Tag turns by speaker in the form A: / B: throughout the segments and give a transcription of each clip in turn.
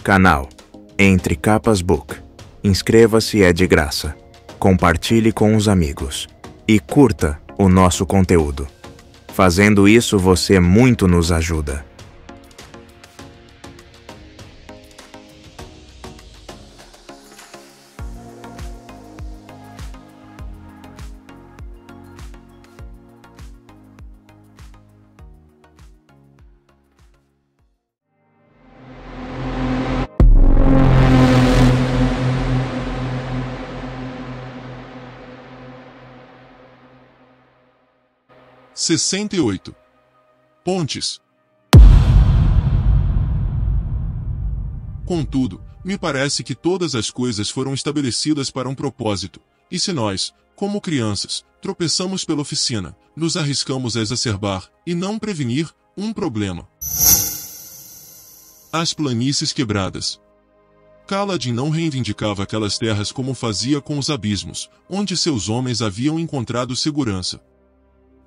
A: Canal Entre Capas Book. Inscreva-se, é de graça. Compartilhe com os amigos. E curta o nosso conteúdo. Fazendo isso, você muito nos ajuda.
B: (68) Pontes. Contudo, me parece que todas as coisas foram estabelecidas para um propósito, e se nós, como crianças, tropeçamos pela oficina, nos arriscamos a exacerbar, e não prevenir, um problema. As planícies quebradas. Kaladin não reivindicava aquelas terras como fazia com os abismos, onde seus homens haviam encontrado segurança.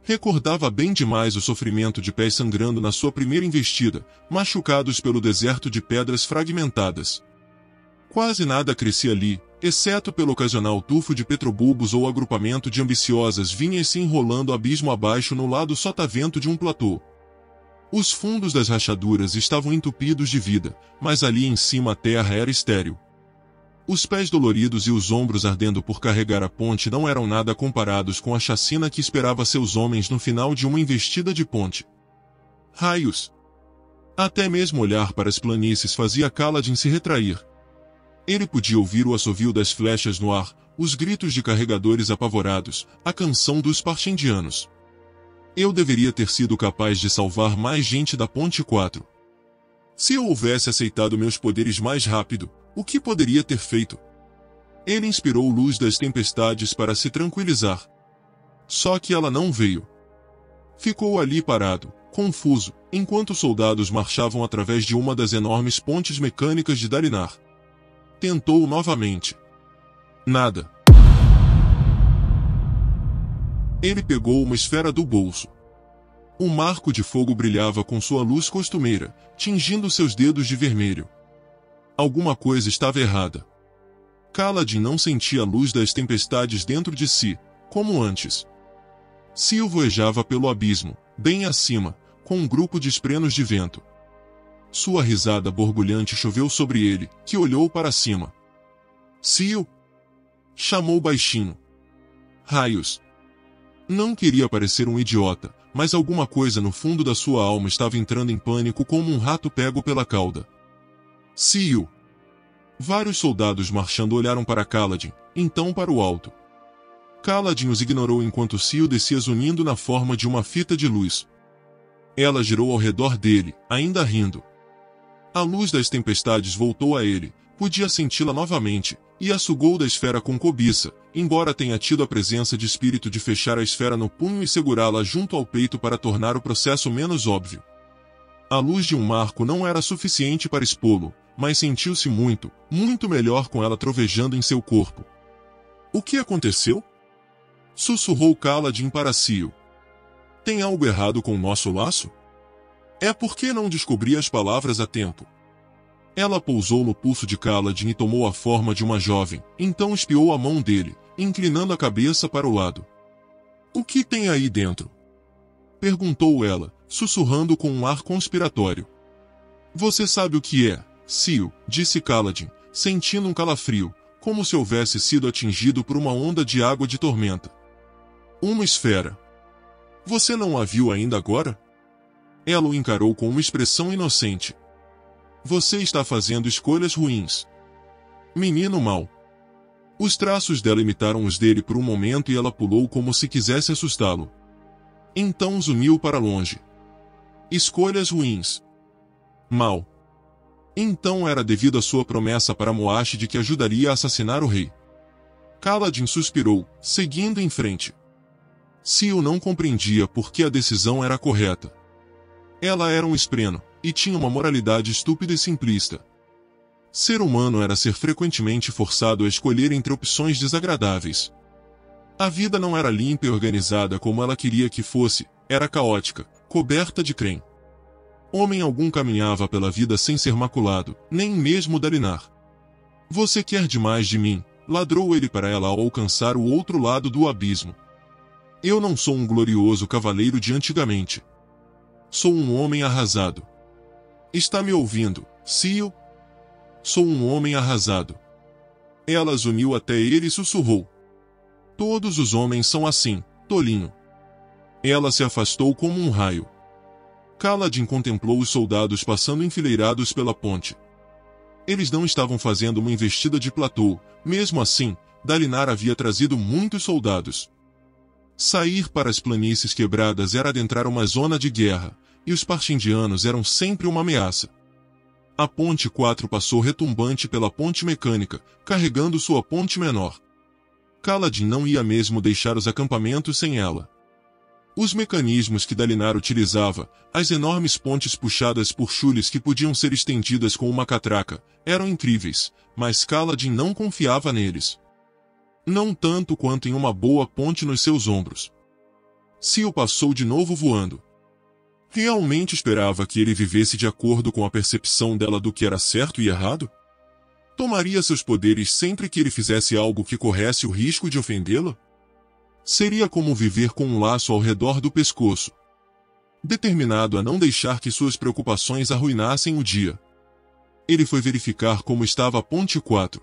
B: Recordava bem demais o sofrimento de pés sangrando na sua primeira investida, machucados pelo deserto de pedras fragmentadas. Quase nada crescia ali, exceto pelo ocasional tufo de petrobulbos ou agrupamento de ambiciosas vinhas se enrolando abismo abaixo no lado sotavento de um platô. Os fundos das rachaduras estavam entupidos de vida, mas ali em cima a terra era estéril. Os pés doloridos e os ombros ardendo por carregar a ponte não eram nada comparados com a chacina que esperava seus homens no final de uma investida de ponte. Raios! Até mesmo olhar para as planícies fazia Kaladin se retrair. Ele podia ouvir o assovio das flechas no ar, os gritos de carregadores apavorados, a canção dos parchendianos. Eu deveria ter sido capaz de salvar mais gente da Ponte 4. Se eu houvesse aceitado meus poderes mais rápido, o que poderia ter feito? Ele inspirou luz das tempestades para se tranquilizar. Só que ela não veio. Ficou ali parado, confuso, enquanto soldados marchavam através de uma das enormes pontes mecânicas de Dalinar. Tentou novamente. Nada. Ele pegou uma esfera do bolso. Um marco de fogo brilhava com sua luz costumeira, tingindo seus dedos de vermelho. Alguma coisa estava errada. Kaladin não sentia a luz das tempestades dentro de si, como antes. Sil voejava pelo abismo, bem acima, com um grupo de esprenos de vento. Sua risada borbulhante choveu sobre ele, que olhou para cima. Sil! Chamou baixinho. Raios! Não queria parecer um idiota, mas alguma coisa no fundo da sua alma estava entrando em pânico como um rato pego pela cauda. Sil! Vários soldados marchando olharam para Kaladin, então para o alto. Kaladin os ignorou enquanto Sil descia zunindo na forma de uma fita de luz. Ela girou ao redor dele, ainda rindo. A luz das tempestades voltou a ele, podia senti-la novamente, e a sugou da esfera com cobiça, embora tenha tido a presença de espírito de fechar a esfera no punho e segurá-la junto ao peito para tornar o processo menos óbvio. A luz de um marco não era suficiente para expô-lo, mas sentiu-se muito, muito melhor com ela trovejando em seu corpo. O que aconteceu? Sussurrou Kaladin para Sil. Tem algo errado com o nosso laço? É porque não descobri as palavras a tempo. Ela pousou no pulso de Kaladin e tomou a forma de uma jovem, então espiou a mão dele, inclinando a cabeça para o lado. O que tem aí dentro? Perguntou ela, sussurrando com um ar conspiratório. Você sabe o que é, Sil, disse Kaladin, sentindo um calafrio, como se houvesse sido atingido por uma onda de água de tormenta. Uma esfera. Você não a viu ainda agora? Ela o encarou com uma expressão inocente. Você está fazendo escolhas ruins. Menino mau. Os traços dela imitaram os dele por um momento e ela pulou como se quisesse assustá-lo. Então zuniu para longe. Escolhas ruins. Mal. Então era devido à sua promessa para Moash de que ajudaria a assassinar o rei. Kaladin suspirou, seguindo em frente. Sil não compreendia por que a decisão era correta. Ela era um espreno, e tinha uma moralidade estúpida e simplista. Ser humano era ser frequentemente forçado a escolher entre opções desagradáveis. A vida não era limpa e organizada como ela queria que fosse, era caótica, coberta de creme. Homem algum caminhava pela vida sem ser maculado, nem mesmo Dalinar. Você quer demais de mim, ladrou ele para ela ao alcançar o outro lado do abismo. Eu não sou um glorioso cavaleiro de antigamente. Sou um homem arrasado. Está me ouvindo, Cio? Sou um homem arrasado. Ela zuniu até ele e sussurrou. Todos os homens são assim, tolinho. Ela se afastou como um raio. Kaladin contemplou os soldados passando enfileirados pela ponte. Eles não estavam fazendo uma investida de platô, mesmo assim, Dalinar havia trazido muitos soldados. Sair para as planícies quebradas era adentrar uma zona de guerra, e os partindianos eram sempre uma ameaça. A ponte 4 passou retumbante pela ponte mecânica, carregando sua ponte menor. Kaladin não ia mesmo deixar os acampamentos sem ela. Os mecanismos que Dalinar utilizava, as enormes pontes puxadas por chules que podiam ser estendidas com uma catraca, eram incríveis, mas Kaladin não confiava neles. Não tanto quanto em uma boa ponte nos seus ombros. Cio passou de novo voando. Realmente esperava que ele vivesse de acordo com a percepção dela do que era certo e errado? Tomaria seus poderes sempre que ele fizesse algo que corresse o risco de ofendê-la? Seria como viver com um laço ao redor do pescoço. Determinado a não deixar que suas preocupações arruinassem o dia. Ele foi verificar como estava a ponte 4.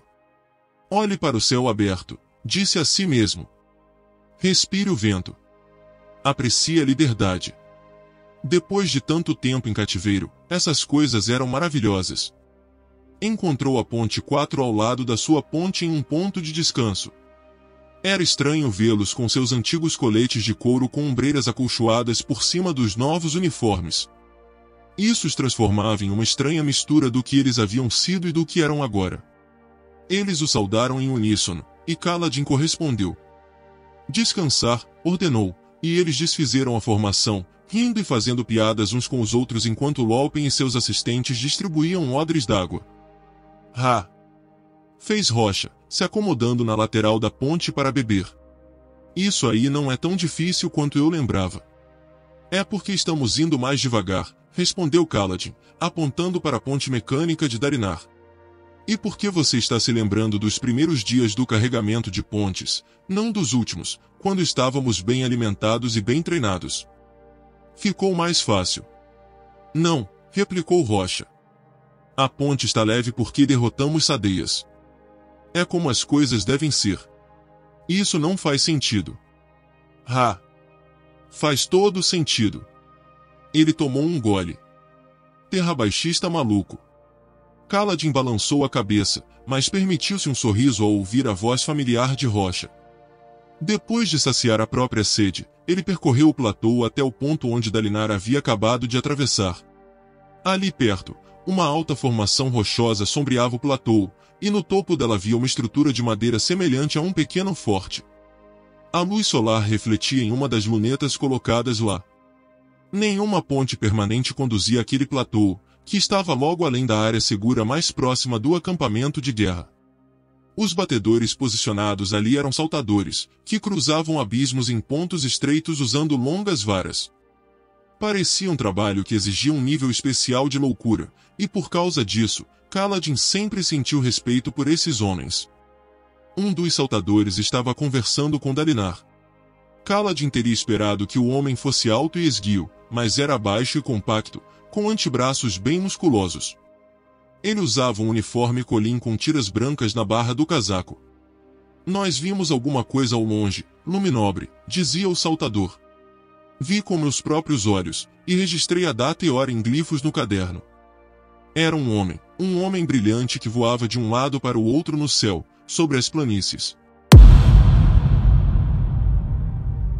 B: Olhe para o céu aberto, disse a si mesmo. Respire o vento. Aprecie a liberdade. Depois de tanto tempo em cativeiro, essas coisas eram maravilhosas. Encontrou a ponte 4 ao lado da sua ponte em um ponto de descanso. Era estranho vê-los com seus antigos coletes de couro com ombreiras acolchoadas por cima dos novos uniformes. Isso os transformava em uma estranha mistura do que eles haviam sido e do que eram agora. Eles o saudaram em uníssono, e Kaladin correspondeu. Descansar, ordenou, e eles desfizeram a formação, rindo e fazendo piadas uns com os outros enquanto Lolpen e seus assistentes distribuíam odres d'água. Ha! Fez Rocha, se acomodando na lateral da ponte para beber. Isso aí não é tão difícil quanto eu lembrava. É porque estamos indo mais devagar, respondeu Kaladin, apontando para a ponte mecânica de Dalinar. E por que você está se lembrando dos primeiros dias do carregamento de pontes, não dos últimos, quando estávamos bem alimentados e bem treinados? Ficou mais fácil. Não, replicou Rocha. A ponte está leve porque derrotamos Sadeias. É como as coisas devem ser. Isso não faz sentido. Ha! Faz todo sentido. Ele tomou um gole. Terrabaixista maluco. Kaladin balançou a cabeça, mas permitiu-se um sorriso ao ouvir a voz familiar de Rocha. Depois de saciar a própria sede, ele percorreu o platô até o ponto onde Dalinar havia acabado de atravessar. Ali perto, uma alta formação rochosa sombreava o platô, e no topo dela havia uma estrutura de madeira semelhante a um pequeno forte. A luz solar refletia em uma das lunetas colocadas lá. Nenhuma ponte permanente conduzia àquele platô, que estava logo além da área segura mais próxima do acampamento de guerra. Os batedores posicionados ali eram saltadores, que cruzavam abismos em pontos estreitos usando longas varas. Parecia um trabalho que exigia um nível especial de loucura, e por causa disso, Kaladin sempre sentiu respeito por esses homens. Um dos saltadores estava conversando com Dalinar. Kaladin teria esperado que o homem fosse alto e esguio, mas era baixo e compacto, com antebraços bem musculosos. Ele usava um uniforme colim com tiras brancas na barra do casaco. Nós vimos alguma coisa ao longe, Luminobre, dizia o saltador. Vi com meus próprios olhos, e registrei a data e hora em glifos no caderno. Era um homem brilhante que voava de um lado para o outro no céu, sobre as planícies.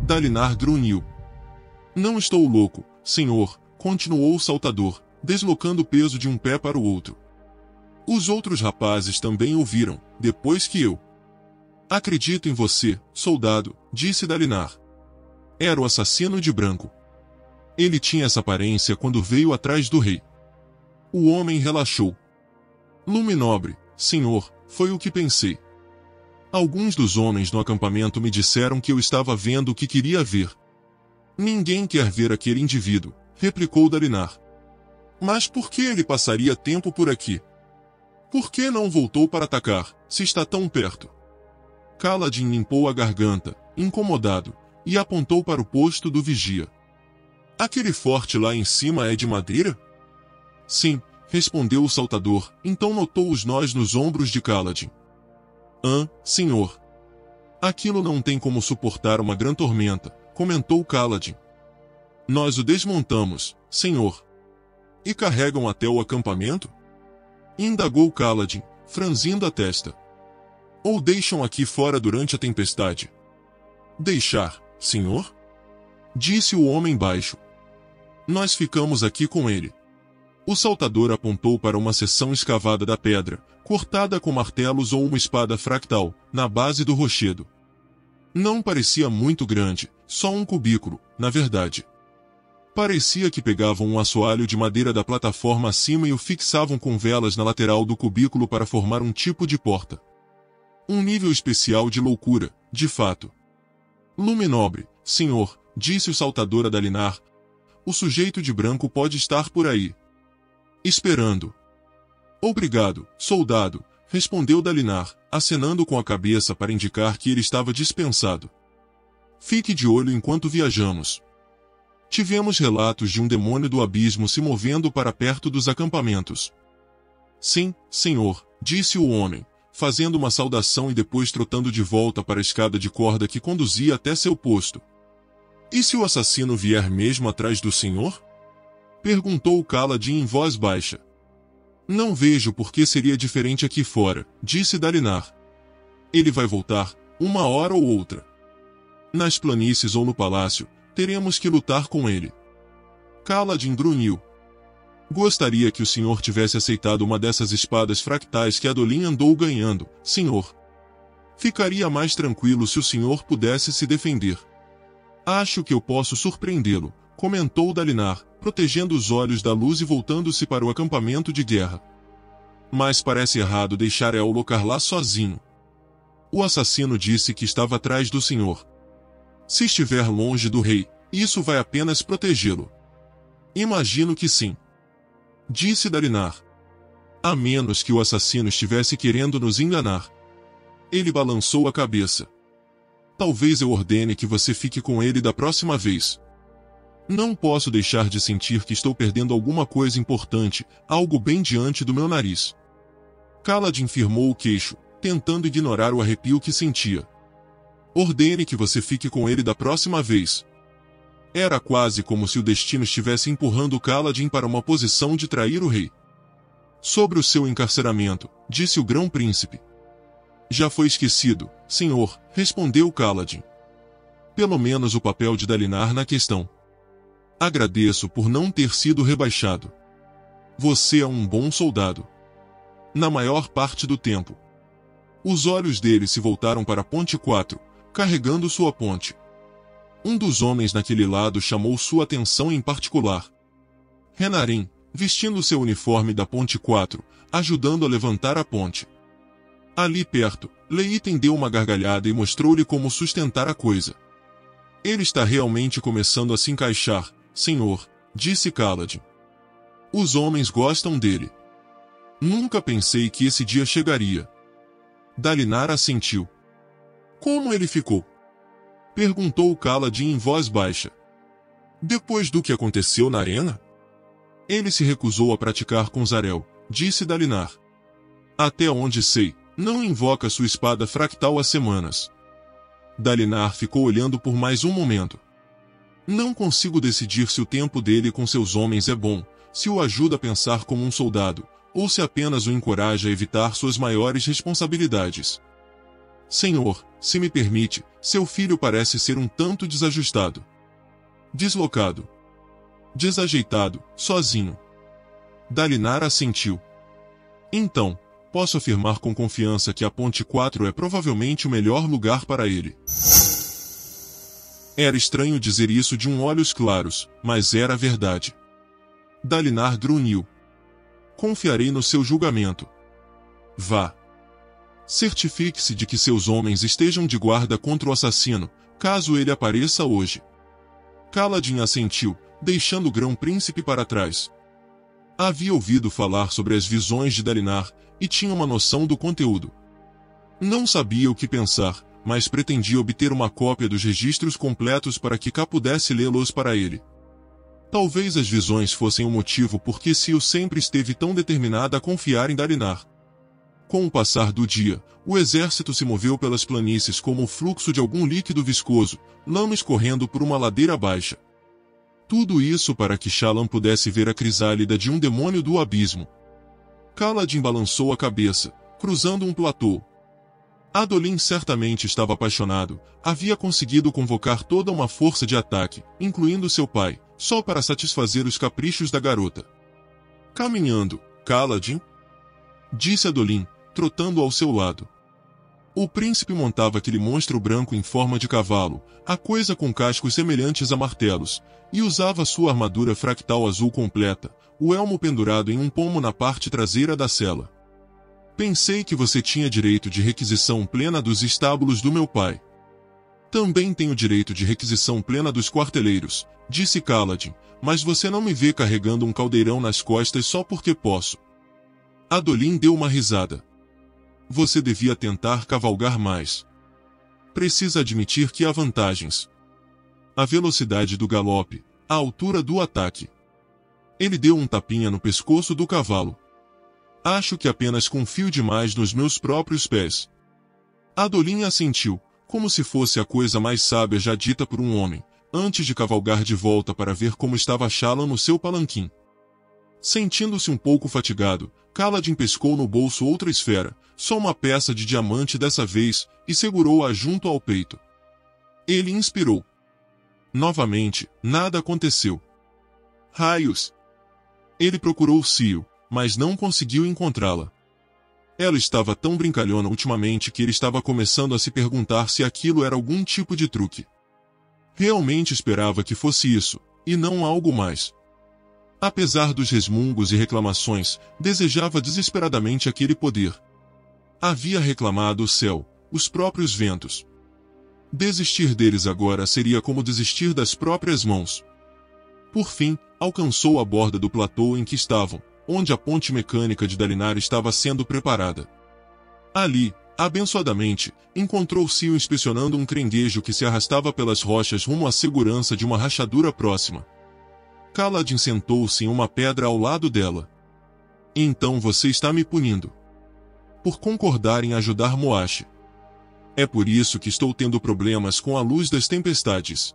B: Dalinar grunhiu. Não estou louco, senhor, continuou o saltador, deslocando o peso de um pé para o outro. Os outros rapazes também ouviram, depois que eu. Acredito em você, soldado, disse Dalinar. Era o assassino de branco. Ele tinha essa aparência quando veio atrás do rei. O homem relaxou. Luminobre, senhor, foi o que pensei. Alguns dos homens no acampamento me disseram que eu estava vendo o que queria ver. Ninguém quer ver aquele indivíduo, replicou Dalinar. Mas por que ele passaria tempo por aqui? Por que não voltou para atacar, se está tão perto? Kaladin limpou a garganta, incomodado, e apontou para o posto do vigia. Aquele forte lá em cima é de madeira? Sim, respondeu o saltador, então notou os nós nos ombros de Kaladin. Senhor. Aquilo não tem como suportar uma grande tormenta, comentou Kaladin. Nós o desmontamos, senhor. E carregam até o acampamento? Indagou Kaladin, franzindo a testa. Ou deixam aqui fora durante a tempestade? Deixar, senhor? Disse o homem baixo. Nós ficamos aqui com ele. O saltador apontou para uma seção escavada da pedra, cortada com martelos ou uma espada fractal, na base do rochedo. Não parecia muito grande, só um cubículo, na verdade. Parecia que pegavam um assoalho de madeira da plataforma acima e o fixavam com velas na lateral do cubículo para formar um tipo de porta. Um nível especial de loucura, de fato. Lume nobre, senhor, disse o saltador a Dalinar. O sujeito de branco pode estar por aí. Esperando. Obrigado, soldado, respondeu Dalinar, acenando com a cabeça para indicar que ele estava dispensado. Fique de olho enquanto viajamos. Tivemos relatos de um demônio do abismo se movendo para perto dos acampamentos. Sim, senhor, disse o homem, fazendo uma saudação e depois trotando de volta para a escada de corda que conduzia até seu posto. E se o assassino vier mesmo atrás do senhor? Perguntou Kaladin em voz baixa. Não vejo por que seria diferente aqui fora, disse Dalinar. Ele vai voltar, uma hora ou outra. Nas planícies ou no palácio, teremos que lutar com ele. Kaladin grunhiu. Gostaria que o senhor tivesse aceitado uma dessas espadas fractais que Adolin andou ganhando, senhor. Ficaria mais tranquilo se o senhor pudesse se defender. Acho que eu posso surpreendê-lo, comentou Dalinar, protegendo os olhos da luz e voltando-se para o acampamento de guerra. Mas parece errado deixar Ellocar lá sozinho. O assassino disse que estava atrás do senhor. Se estiver longe do rei, isso vai apenas protegê-lo. Imagino que sim. Disse Dalinar. A menos que o assassino estivesse querendo nos enganar. Ele balançou a cabeça. Talvez eu ordene que você fique com ele da próxima vez. Não posso deixar de sentir que estou perdendo alguma coisa importante, algo bem diante do meu nariz. Kaladin firmou o queixo, tentando ignorar o arrepio que sentia. Ordene que você fique com ele da próxima vez. Era quase como se o destino estivesse empurrando Kaladin para uma posição de trair o rei. Sobre o seu encarceramento, disse o grão-príncipe. Já foi esquecido, senhor, respondeu Kaladin. Pelo menos o papel de Dalinar na questão. Agradeço por não ter sido rebaixado. Você é um bom soldado. Na maior parte do tempo. Os olhos dele se voltaram para a Ponte 4, carregando sua ponte. Um dos homens naquele lado chamou sua atenção em particular. Renarin, vestindo seu uniforme da Ponte 4, ajudando a levantar a ponte. Ali perto, Leiten deu uma gargalhada e mostrou-lhe como sustentar a coisa. Ele está realmente começando a se encaixar, senhor, disse Kaladin. Os homens gostam dele. Nunca pensei que esse dia chegaria. Dalinar assentiu. Como ele ficou? Perguntou Kaladin em voz baixa. Depois do que aconteceu na arena? Ele se recusou a praticar com Zarel, disse Dalinar. Até onde sei, não invoca sua espada fractal há semanas. Dalinar ficou olhando por mais um momento. Não consigo decidir se o tempo dele com seus homens é bom, se o ajuda a pensar como um soldado, ou se apenas o encoraja a evitar suas maiores responsabilidades. Senhor, se me permite, seu filho parece ser um tanto desajustado. Deslocado. Desajeitado, sozinho. Dalinar assentiu. Então, posso afirmar com confiança que a Ponte 4 é provavelmente o melhor lugar para ele. Era estranho dizer isso de olhos claros, mas era a verdade. Dalinar grunhiu. Confiarei no seu julgamento. Vá. Certifique-se de que seus homens estejam de guarda contra o assassino, caso ele apareça hoje. Kaladin assentiu, deixando o grão-príncipe para trás. Havia ouvido falar sobre as visões de Dalinar e tinha uma noção do conteúdo. Não sabia o que pensar, mas pretendia obter uma cópia dos registros completos para que Ká pudesse lê-los para ele. Talvez as visões fossem o motivo por que Sil sempre esteve tão determinada a confiar em Dalinar. Com o passar do dia, o exército se moveu pelas planícies como o fluxo de algum líquido viscoso, lama escorrendo por uma ladeira baixa. Tudo isso para que Shallan pudesse ver a crisálida de um demônio do abismo. Kaladin balançou a cabeça, cruzando um platô. Adolin certamente estava apaixonado, havia conseguido convocar toda uma força de ataque, incluindo seu pai, só para satisfazer os caprichos da garota. Caminhando, Kaladin? Disse Adolin, trotando ao seu lado. O príncipe montava aquele monstro branco em forma de cavalo, a coisa com cascos semelhantes a martelos, e usava sua armadura fractal azul completa, o elmo pendurado em um pomo na parte traseira da sela. Pensei que você tinha direito de requisição plena dos estábulos do meu pai. Também tenho direito de requisição plena dos quarteleiros, disse Kaladin, mas você não me vê carregando um caldeirão nas costas só porque posso. Adolin deu uma risada. Você devia tentar cavalgar mais. Precisa admitir que há vantagens. A velocidade do galope, a altura do ataque. Ele deu um tapinha no pescoço do cavalo. Acho que apenas confio demais nos meus próprios pés. Adolin assentiu, como se fosse a coisa mais sábia já dita por um homem, antes de cavalgar de volta para ver como estava Shallan no seu palanquim. Sentindo-se um pouco fatigado, Kaladin pescou no bolso outra esfera, só uma peça de diamante dessa vez, e segurou-a junto ao peito. Ele inspirou. Novamente, nada aconteceu. Raios! Ele procurou Sil, mas não conseguiu encontrá-la. Ela estava tão brincalhona ultimamente que ele estava começando a se perguntar se aquilo era algum tipo de truque. Realmente esperava que fosse isso, e não algo mais. Apesar dos resmungos e reclamações, desejava desesperadamente aquele poder. Havia reclamado o céu, os próprios ventos. Desistir deles agora seria como desistir das próprias mãos. Por fim, alcançou a borda do platô em que estavam, onde a ponte mecânica de Dalinar estava sendo preparada. Ali, abençoadamente, encontrou Sil inspecionando um caranguejo que se arrastava pelas rochas rumo à segurança de uma rachadura próxima. Kaladin sentou-se em uma pedra ao lado dela. Então você está me punindo. Por concordar em ajudar Moashi. É por isso que estou tendo problemas com a luz das tempestades.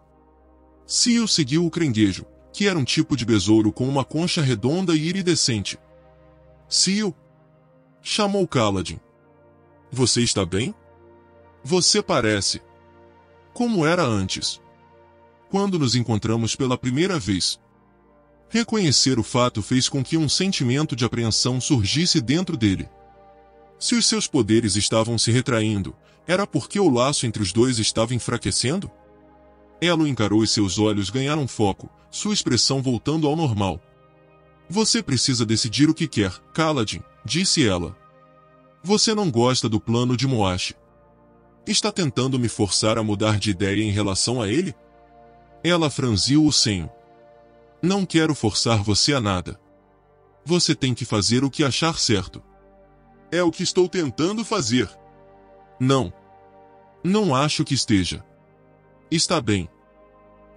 B: Sil seguiu o caranguejo, que era um tipo de besouro com uma concha redonda e iridescente. Sil! Chamou Kaladin. Você está bem? Você parece. Como era antes. Quando nos encontramos pela primeira vez. Reconhecer o fato fez com que um sentimento de apreensão surgisse dentro dele. Se os seus poderes estavam se retraindo, era porque o laço entre os dois estava enfraquecendo? Ela o encarou e seus olhos ganharam foco, sua expressão voltando ao normal. Você precisa decidir o que quer, Kaladin, disse ela. Você não gosta do plano de Moashi. Está tentando me forçar a mudar de ideia em relação a ele? Ela franziu o senho. Não quero forçar você a nada. Você tem que fazer o que achar certo. É o que estou tentando fazer. Não. Não acho que esteja. Está bem.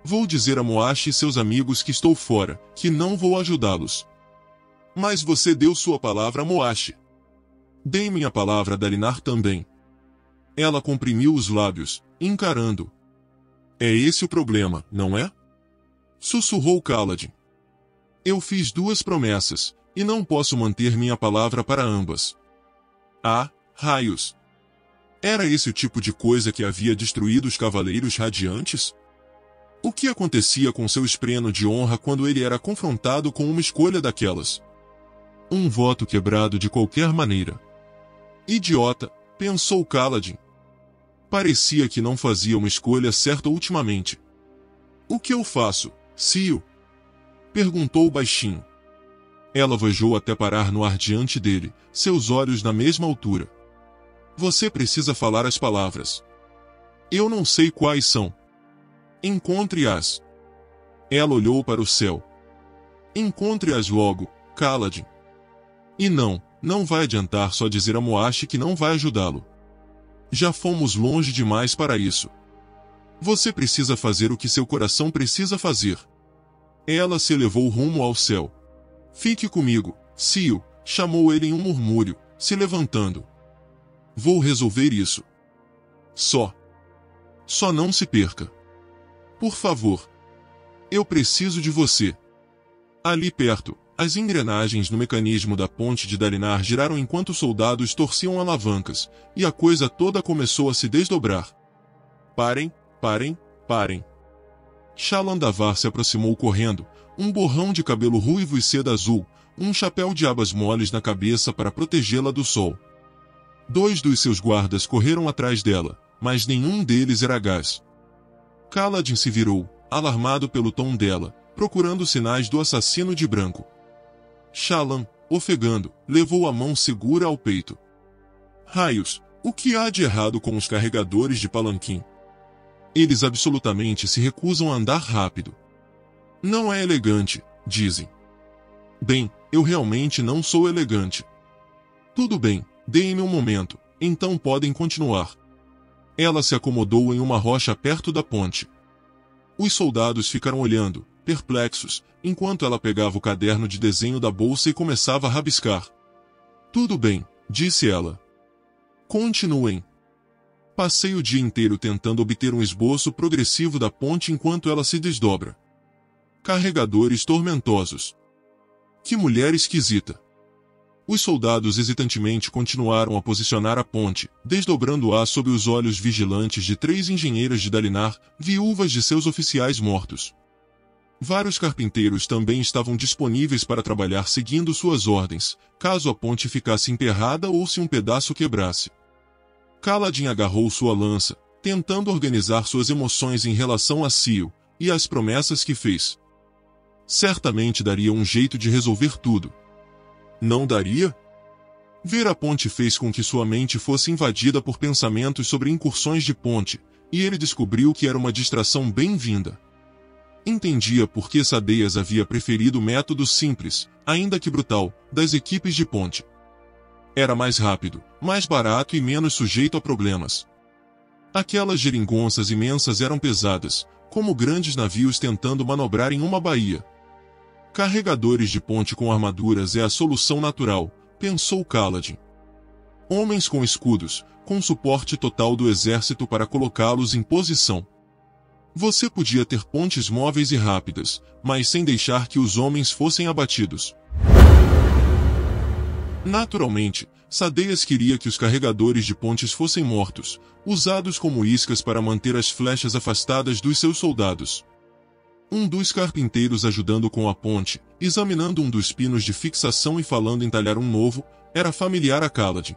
B: Vou dizer a Moashi e seus amigos que estou fora, que não vou ajudá-los. Mas você deu sua palavra a Moashi. Dei minha palavra a Dalinar também. Ela comprimiu os lábios, encarando. É esse o problema, não é? Sussurrou Kaladin. Eu fiz 2 promessas, e não posso manter minha palavra para ambas. Ah, raios! Era esse o tipo de coisa que havia destruído os Cavaleiros Radiantes? O que acontecia com seu espreno de honra quando ele era confrontado com uma escolha daquelas? Um voto quebrado de qualquer maneira. Idiota, pensou Kaladin. Parecia que não fazia uma escolha certa ultimamente. O que eu faço, Sil? Perguntou baixinho. Ela vojou até parar no ar diante dele, seus olhos na mesma altura. Você precisa falar as palavras. Eu não sei quais são. Encontre-as. Ela olhou para o céu. Encontre-as logo, Kaladin. E não vai adiantar só dizer a Moashi que não vai ajudá-lo. Já fomos longe demais para isso. Você precisa fazer o que seu coração precisa fazer. Ela se elevou rumo ao céu. Fique comigo, Sio, chamou ele em um murmúrio, se levantando. Vou resolver isso. Só não se perca. Por favor. Eu preciso de você. Ali perto, as engrenagens no mecanismo da ponte de Dalinar giraram enquanto os soldados torciam alavancas, e a coisa toda começou a se desdobrar. Parem. Shalandavar se aproximou correndo, um borrão de cabelo ruivo e seda azul, um chapéu de abas moles na cabeça para protegê-la do sol. 2 dos seus guardas correram atrás dela, mas nenhum deles era gás. Kaladin se virou, alarmado pelo tom dela, procurando sinais do assassino de branco. Shallan, ofegando, levou a mão segura ao peito. Raios, o que há de errado com os carregadores de palanquim? Eles absolutamente se recusam a andar rápido. Não é elegante, dizem. Bem, eu realmente não sou elegante. Tudo bem, deem-me um momento, então podem continuar. Ela se acomodou em uma rocha perto da ponte. Os soldados ficaram olhando, perplexos, enquanto ela pegava o caderno de desenho da bolsa e começava a rabiscar. Tudo bem, disse ela. Continuem. Passei o dia inteiro tentando obter um esboço progressivo da ponte enquanto ela se desdobra. Carregadores tormentosos. Que mulher esquisita. Os soldados hesitantemente continuaram a posicionar a ponte, desdobrando-a sob os olhos vigilantes de 3 engenheiras de Dalinar, viúvas de seus oficiais mortos. Vários carpinteiros também estavam disponíveis para trabalhar seguindo suas ordens, caso a ponte ficasse emperrada ou se um pedaço quebrasse. Kaladin agarrou sua lança, tentando organizar suas emoções em relação a Sio, e as promessas que fez. Certamente daria um jeito de resolver tudo. Não daria? Ver a ponte fez com que sua mente fosse invadida por pensamentos sobre incursões de ponte, e ele descobriu que era uma distração bem-vinda. Entendia por que Sadeias havia preferido o método simples, ainda que brutal, das equipes de ponte. Era mais rápido, mais barato e menos sujeito a problemas. Aquelas geringonças imensas eram pesadas, como grandes navios tentando manobrar em uma baía. Carregadores de ponte com armaduras é a solução natural, pensou Kaladin. Homens com escudos, com suporte total do exército para colocá-los em posição. Você podia ter pontes móveis e rápidas, mas sem deixar que os homens fossem abatidos. Naturalmente, Sadeias queria que os carregadores de pontes fossem mortos, usados como iscas para manter as flechas afastadas dos seus soldados. Um dos carpinteiros ajudando com a ponte, examinando um dos pinos de fixação e falando em talhar um novo, era familiar a Kaladin.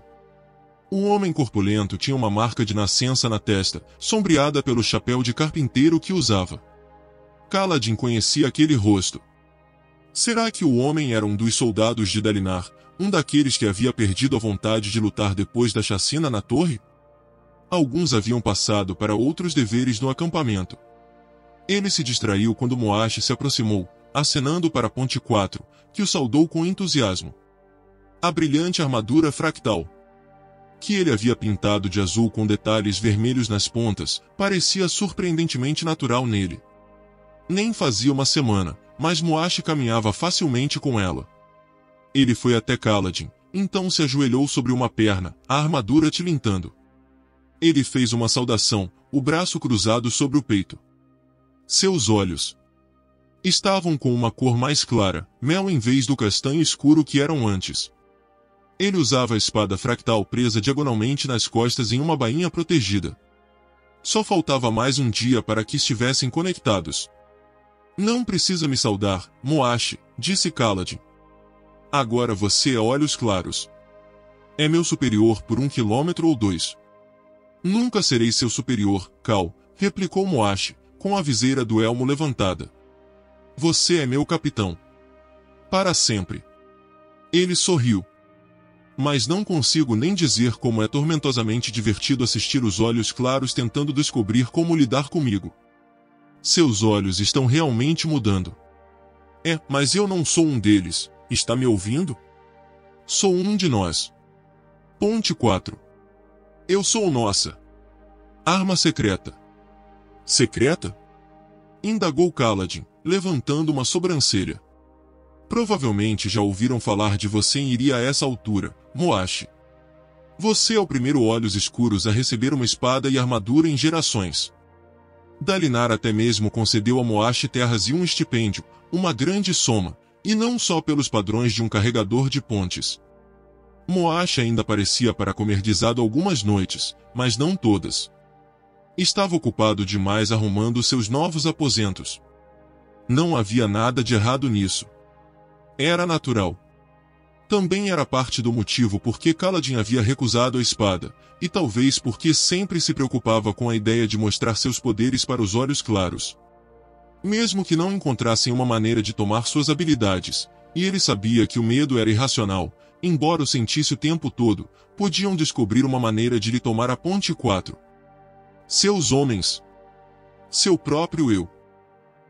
B: O homem corpulento tinha uma marca de nascença na testa, sombreada pelo chapéu de carpinteiro que usava. Kaladin conhecia aquele rosto. Será que o homem era um dos soldados de Dalinar, um daqueles que havia perdido a vontade de lutar depois da chacina na torre? Alguns haviam passado para outros deveres no acampamento. Ele se distraiu quando Moashi se aproximou, acenando para a ponte 4, que o saudou com entusiasmo. A brilhante armadura fractal, que ele havia pintado de azul com detalhes vermelhos nas pontas, parecia surpreendentemente natural nele. Nem fazia uma semana, mas Moashi caminhava facilmente com ela. Ele foi até Kaladin, então se ajoelhou sobre uma perna, a armadura tilintando. Ele fez uma saudação, o braço cruzado sobre o peito. Seus olhos estavam com uma cor mais clara, mel em vez do castanho escuro que eram antes. Ele usava a espada fractal presa diagonalmente nas costas em uma bainha protegida. Só faltava mais um dia para que estivessem conectados. Não precisa me saudar, Moashi, disse Kaladin. Agora você é olhos claros. É meu superior por 1 quilômetro ou 2. Nunca serei seu superior, Kal, replicou Moashi, com a viseira do elmo levantada. Você é meu capitão. Para sempre. Ele sorriu. Mas não consigo nem dizer como é tormentosamente divertido assistir os olhos claros tentando descobrir como lidar comigo. Seus olhos estão realmente mudando. Mas eu não sou um deles, Está me ouvindo? Sou um de nós. Ponte 4. Eu sou nossa. Arma secreta. Secreta? Indagou Kaladin, levantando uma sobrancelha. Provavelmente já ouviram falar de você em Iria a essa altura, Moashi. Você é o primeiro Olhos Escuros a receber uma espada e armadura em gerações. Dalinar até mesmo concedeu a Moashi terras e um estipêndio, uma grande soma, e não só pelos padrões de um carregador de pontes. Moashi ainda aparecia para comer guisado algumas noites, mas não todas. Estava ocupado demais arrumando seus novos aposentos. Não havia nada de errado nisso. Era natural. Também era parte do motivo por que Kaladin havia recusado a espada, e talvez porque sempre se preocupava com a ideia de mostrar seus poderes para os Olhos Claros. Mesmo que não encontrassem uma maneira de tomar suas habilidades, e ele sabia que o medo era irracional, embora o sentisse o tempo todo, podiam descobrir uma maneira de lhe tomar a Ponte 4. Seus homens. Seu próprio eu.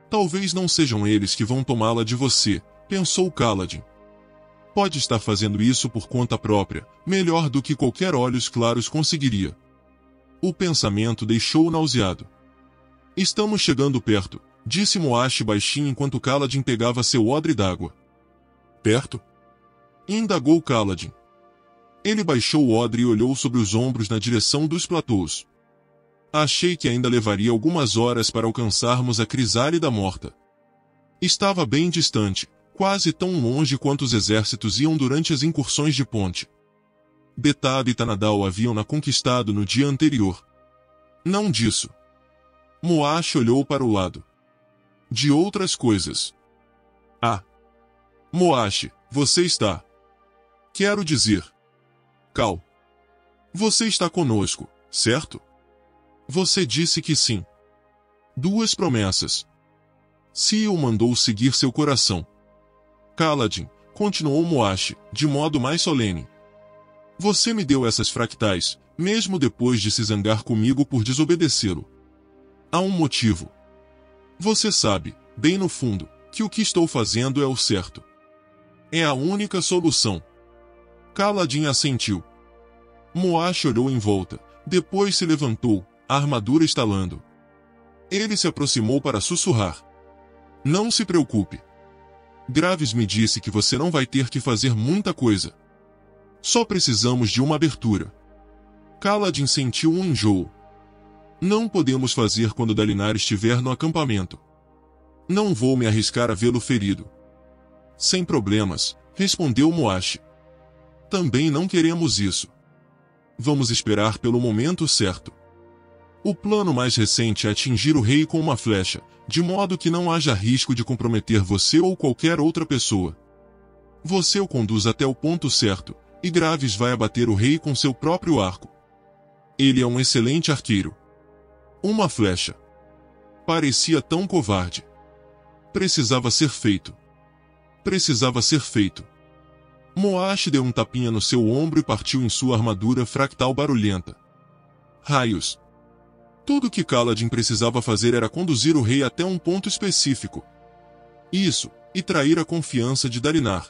B: Talvez não sejam eles que vão tomá-la de você, pensou Kaladin. Pode estar fazendo isso por conta própria, melhor do que qualquer Olhos Claros conseguiria. O pensamento deixou-o nauseado. Estamos chegando perto, disse Moashi baixinho enquanto Kaladin pegava seu odre d'água. Perto? Indagou Kaladin. Ele baixou o odre e olhou sobre os ombros na direção dos platôs. Achei que ainda levaria algumas horas para alcançarmos a Crisálida Morta. Estava bem distante, quase tão longe quanto os exércitos iam durante as incursões de ponte. Betab e Tanadal haviam-na conquistado no dia anterior. Não disso. Moashi olhou para o lado. De outras coisas. Ah. Moashi, você está. Quero dizer. Cal. Você está conosco, certo? Você disse que sim. 2 promessas. Ciel mandou seguir seu coração. Kaladin, continuou Moashi, de modo mais solene. Você me deu essas fractais, mesmo depois de se zangar comigo por desobedecê-lo. Há um motivo. Você sabe, bem no fundo, que o que estou fazendo é o certo. É a única solução. Kaladin assentiu. Moashi olhou em volta, depois se levantou, a armadura estalando. Ele se aproximou para sussurrar. Não se preocupe. Graves me disse que você não vai ter que fazer muita coisa. Só precisamos de uma abertura. Kaladin sentiu um enjoo. Não podemos fazer quando Dalinar estiver no acampamento. Não vou me arriscar a vê-lo ferido. Sem problemas, respondeu Moashi. Também não queremos isso. Vamos esperar pelo momento certo. O plano mais recente é atingir o rei com uma flecha, de modo que não haja risco de comprometer você ou qualquer outra pessoa. Você o conduz até o ponto certo, e Graves vai abater o rei com seu próprio arco. Ele é um excelente arqueiro. Uma flecha. Parecia tão covarde. Precisava ser feito. Precisava ser feito. Moashi deu um tapinha no seu ombro e partiu em sua armadura fractal barulhenta. Raios. Tudo o que Kaladin precisava fazer era conduzir o rei até um ponto específico. Isso, e trair a confiança de Dalinar.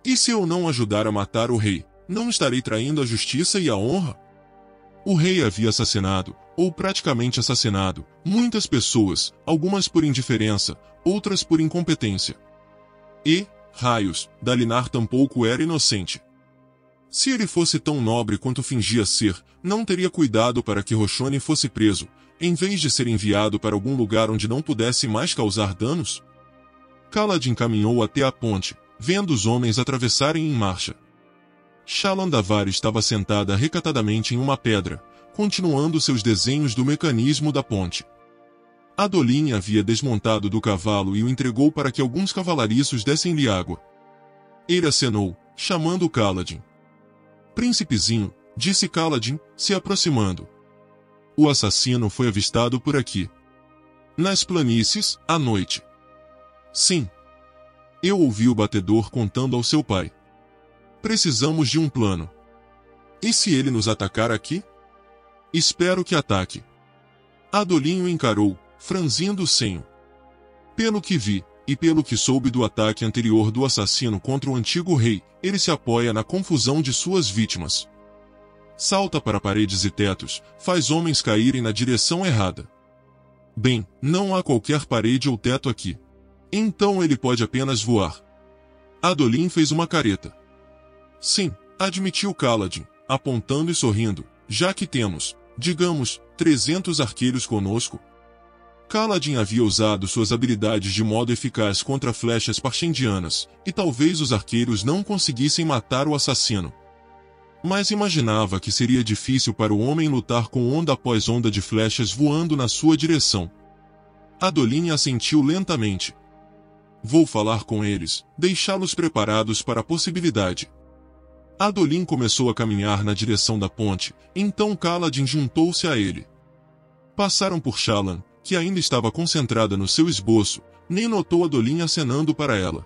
B: E se eu não ajudar a matar o rei, não estarei traindo a justiça e a honra? O rei havia assassinado, ou praticamente assassinado, muitas pessoas, algumas por indiferença, outras por incompetência. E, raios, Dalinar tampouco era inocente. Se ele fosse tão nobre quanto fingia ser, não teria cuidado para que Roshoni fosse preso, em vez de ser enviado para algum lugar onde não pudesse mais causar danos? Kaladin caminhou até a ponte, vendo os homens atravessarem em marcha. Shalandavar estava sentada recatadamente em uma pedra, continuando seus desenhos do mecanismo da ponte. Adolin havia desmontado do cavalo e o entregou para que alguns cavalariços dessem-lhe água. Ele acenou, chamando Kaladin. Príncipezinho, disse Kaladin, se aproximando. O assassino foi avistado por aqui. Nas planícies, à noite. Sim. Eu ouvi o batedor contando ao seu pai. Precisamos de um plano. E se ele nos atacar aqui? Espero que ataque. Adolin o encarou, franzindo o senho. Pelo que vi, e pelo que soube do ataque anterior do assassino contra o antigo rei, ele se apoia na confusão de suas vítimas. Salta para paredes e tetos, faz homens caírem na direção errada. Bem, não há qualquer parede ou teto aqui. Então ele pode apenas voar. Adolin fez uma careta. Sim, admitiu Kaladin, apontando e sorrindo, já que temos, digamos, 300 arqueiros conosco. Kaladin havia usado suas habilidades de modo eficaz contra flechas parchendianas, e talvez os arqueiros não conseguissem matar o assassino. Mas imaginava que seria difícil para o homem lutar com onda após onda de flechas voando na sua direção. Adolin assentiu lentamente. Vou falar com eles, deixá-los preparados para a possibilidade. Adolin começou a caminhar na direção da ponte, então Kaladin juntou-se a ele. Passaram por Shallan, que ainda estava concentrada no seu esboço, nem notou Adolin acenando para ela.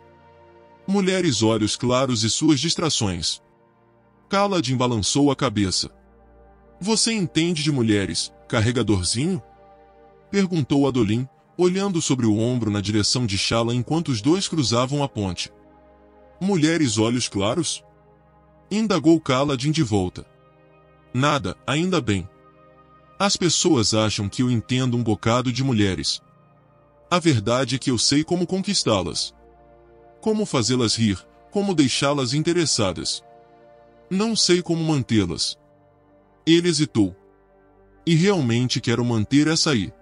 B: Mulheres, olhos claros e suas distrações. Kaladin balançou a cabeça. Você entende de mulheres, carregadorzinho? Perguntou Adolin, olhando sobre o ombro na direção de Shallan enquanto os dois cruzavam a ponte. Mulheres, olhos claros? Indagou Kaladin de volta. Nada, ainda bem. As pessoas acham que eu entendo um bocado de mulheres. A verdade é que eu sei como conquistá-las. Como fazê-las rir, como deixá-las interessadas. Não sei como mantê-las. Ele hesitou. E realmente quero manter essa aí.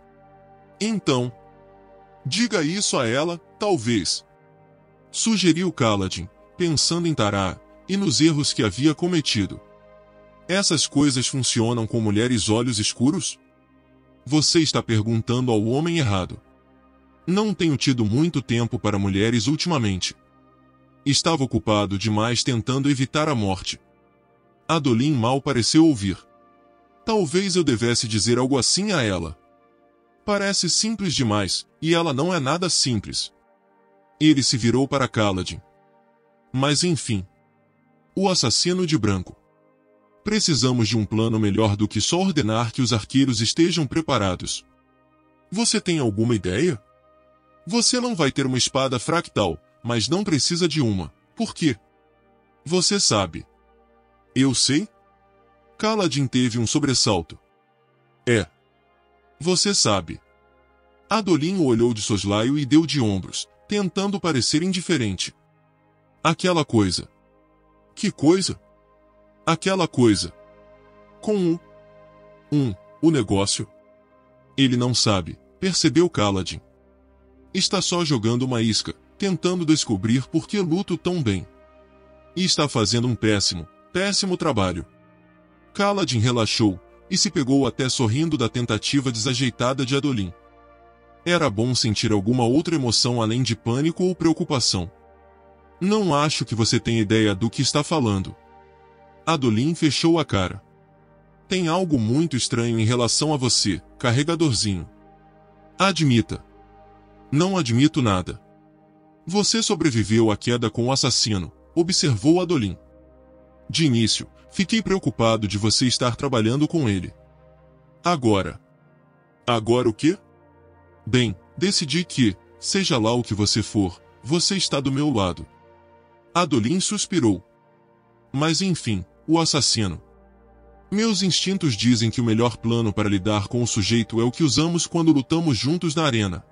B: Então, diga isso a ela, talvez. Sugeriu Kaladin, pensando em Tará, e nos erros que havia cometido. Essas coisas funcionam com mulheres olhos escuros? Você está perguntando ao homem errado. Não tenho tido muito tempo para mulheres ultimamente. Estava ocupado demais tentando evitar a morte. Adolin mal pareceu ouvir. Talvez eu devesse dizer algo assim a ela. Parece simples demais, e ela não é nada simples. Ele se virou para Kaladin. Mas enfim. O assassino de branco. Precisamos de um plano melhor do que só ordenar que os arqueiros estejam preparados. Você tem alguma ideia? Você não vai ter uma espada fractal, mas não precisa de uma. Por quê? Você sabe. Eu sei? Kaladin teve um sobressalto. É. Você sabe. Adolin o olhou de soslaio e deu de ombros, tentando parecer indiferente. Aquela coisa. Que coisa? Aquela coisa. Com o negócio. Ele não sabe, percebeu Kaladin. Está só jogando uma isca, tentando descobrir por que luto tão bem. E está fazendo um péssimo trabalho. Kaladin relaxou, e se pegou até sorrindo da tentativa desajeitada de Adolin. Era bom sentir alguma outra emoção além de pânico ou preocupação. Não acho que você tenha ideia do que está falando. Adolin fechou a cara. Tem algo muito estranho em relação a você, carregadorzinho. Admita. Não admito nada. Você sobreviveu à queda com o assassino, observou Adolin. De início, fiquei preocupado de você estar trabalhando com ele. Agora. Agora o quê? Bem, decidi que, seja lá o que você for, você está do meu lado. Adolin suspirou. Mas enfim, o assassino. Meus instintos dizem que o melhor plano para lidar com o sujeito é o que usamos quando lutamos juntos na arena.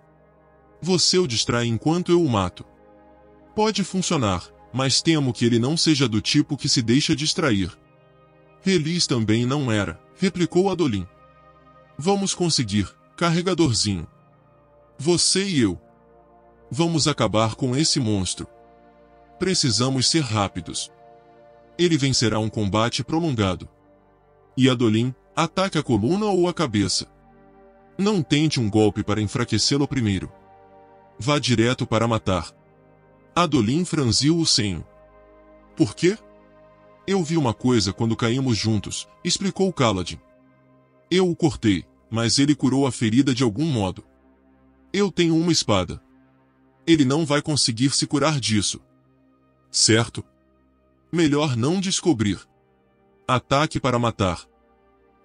B: Você o distrai enquanto eu o mato. Pode funcionar, mas temo que ele não seja do tipo que se deixa distrair. Relis também não era, replicou Adolin. Vamos conseguir, carregadorzinho. Você e eu. Vamos acabar com esse monstro. Precisamos ser rápidos. Ele vencerá um combate prolongado. E Adolin, ataque a coluna ou a cabeça. Não tente um golpe para enfraquecê-lo primeiro. Vá direto para matar. Adolin franziu o senho. Por quê? Eu vi uma coisa quando caímos juntos, explicou Kaladin. Eu o cortei, mas ele curou a ferida de algum modo. Eu tenho uma espada. Ele não vai conseguir se curar disso. Certo? Melhor não descobrir. Ataque para matar.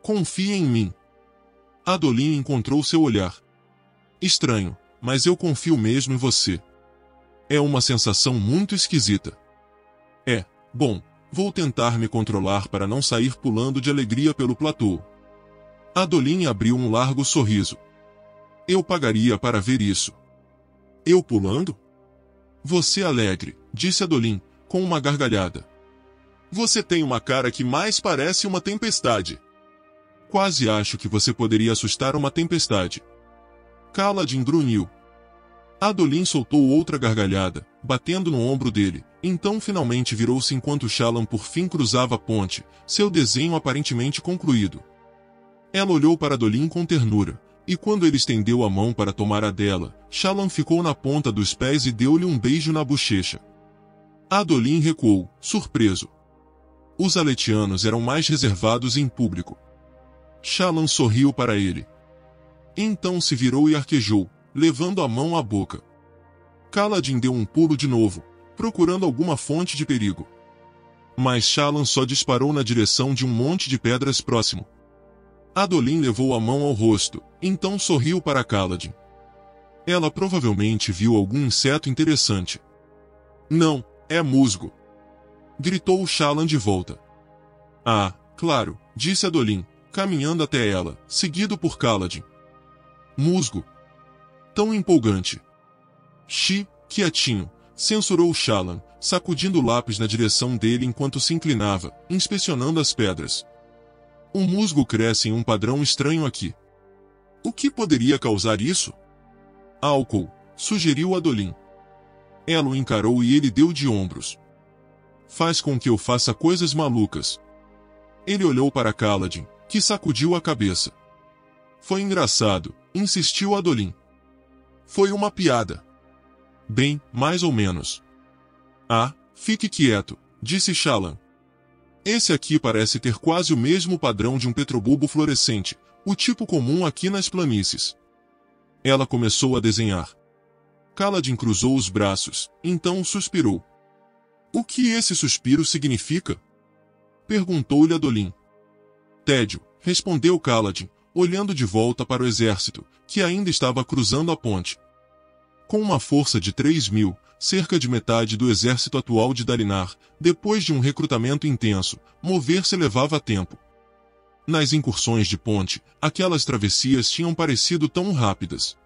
B: Confie em mim. Adolin encontrou seu olhar. Estranho, mas eu confio mesmo em você. É uma sensação muito esquisita. Bom, vou tentar me controlar para não sair pulando de alegria pelo platô. Adolin abriu um largo sorriso. Eu pagaria para ver isso. Eu pulando? Você alegre, disse Adolin, com uma gargalhada. Você tem uma cara que mais parece uma tempestade. Quase acho que você poderia assustar uma tempestade. Kaladin grunhiu. Adolin soltou outra gargalhada, batendo no ombro dele, então finalmente virou-se enquanto Shallan por fim cruzava a ponte, seu desenho aparentemente concluído. Ela olhou para Adolin com ternura, e quando ele estendeu a mão para tomar a dela, Shallan ficou na ponta dos pés e deu-lhe um beijo na bochecha. Adolin recuou, surpreso. Os aletianos eram mais reservados em público. Shallan sorriu para ele. Então se virou e arquejou, levando a mão à boca. Kaladin deu um pulo de novo, procurando alguma fonte de perigo. Mas Shallan só disparou na direção de um monte de pedras próximo. Adolin levou a mão ao rosto, então sorriu para Kaladin. Ela provavelmente viu algum inseto interessante. Não, é musgo. Gritou Shallan de volta. Ah, claro, disse Adolin, caminhando até ela, seguido por Kaladin. Musgo. Tão empolgante. Quietinho, censurou Shallan, sacudindo o lápis na direção dele enquanto se inclinava, inspecionando as pedras. Um musgo cresce em um padrão estranho aqui. O que poderia causar isso? Álcool, sugeriu Adolin. Ela o encarou e ele deu de ombros. Faz com que eu faça coisas malucas. Ele olhou para Kaladin, que sacudiu a cabeça. Foi engraçado, insistiu Adolin. Foi uma piada. Bem, mais ou menos. Ah, fique quieto, disse Shallan. Esse aqui parece ter quase o mesmo padrão de um petrobulbo fluorescente, o tipo comum aqui nas planícies. Ela começou a desenhar. Kaladin cruzou os braços, então suspirou. O que esse suspiro significa? Perguntou-lhe Adolin. Tédio, respondeu Kaladin, olhando de volta para o exército, que ainda estava cruzando a ponte. Com uma força de 3.000, cerca de metade do exército atual de Dalinar, depois de um recrutamento intenso, mover-se levava tempo. Nas incursões de ponte, aquelas travessias tinham parecido tão rápidas.